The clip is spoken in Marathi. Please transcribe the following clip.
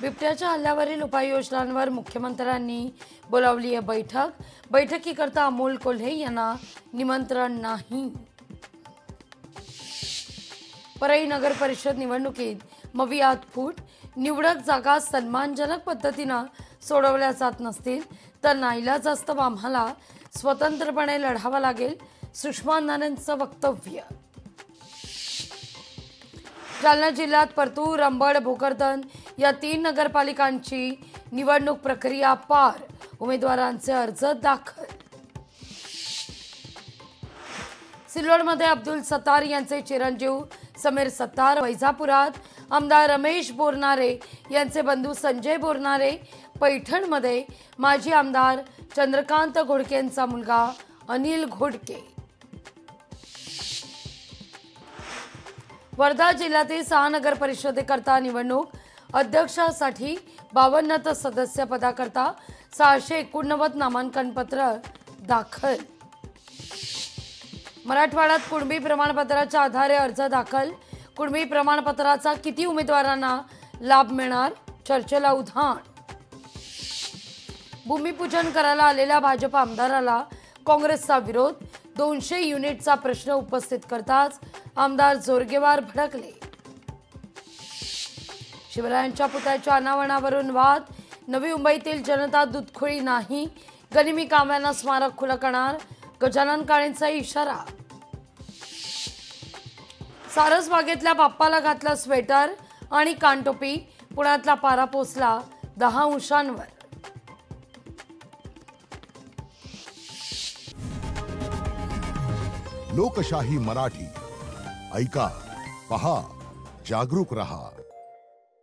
बिबट्याच्या हल्ल्यावरील उपाययोजनांवर मुख्यमंत्र्यांनी बोलावली आहे बैठक। बैठकीकरता अमोल कोल्हे यांना निमंत्रण नाही। परळी नगर परिषद निवडणुकीत मवियात फूट। निवडक जागा सन्मानजनक पद्धतीने सोडवल्या जात नसतील तर नाईलाजास्तव आम्हाला स्वतंत्रपणे लढावा लागेल, सुषमा अंधारेंचं वक्तव्य। जालना जिल्ह्यात परतूर, अंबड, भोकरदन या 3 नगरपालिकांची निवडणूक प्रक्रिया पार। उमेदवारांचे अर्ज दाखल। सिल्लोडमध्ये अब्दुल सत्तार यांचे चिरंजीव समीर सत्तार, वैजापुरात आमदार रमेश बोरनारे यांचे बंधू संजय बोरनारे, पैठणमध्ये माजी आमदार चंद्रकांत घोडकेंचा मुलगा अनिल घोडके। वर्धा जिल्ह्यातील 6 नगर परिषदेकरता निवडणूक। अध्यक्षासाठी 52 सदस्य पदाकरता 689 नामांकन पत्र दाखल। मराठवाड्यात कुणबी प्रमाणपत्राच्या आधारे अर्ज दाखल। कुणबी प्रमाणपत्राचा किती उमेदवारांना लाभ मिळणार, चर्चेला उधाण। भूमिपूजन करायला आलेल्या भाजप आमदाराला काँग्रेसचा विरोध। 200 युनिटचा प्रश्न उपस्थित करताच आमदार जोरगेवार भडकले। शिवरायांच्या पुतळ्याच्या अनावरणावरून वाद। नवी मुंबईतील जनता दूधखोरी नाही, गनिमी काम्यांना स्मारक खुलं करणार, गजानन काळेंचा इशारा। सारसबागेतल्या बाप्पाला घातलं स्वेटर आणि कानटोपी। पुण्यातला पारा पोचला 10 अंशांवर। लोकशाही मराठी ऐका, पहा, जागरूक रहा।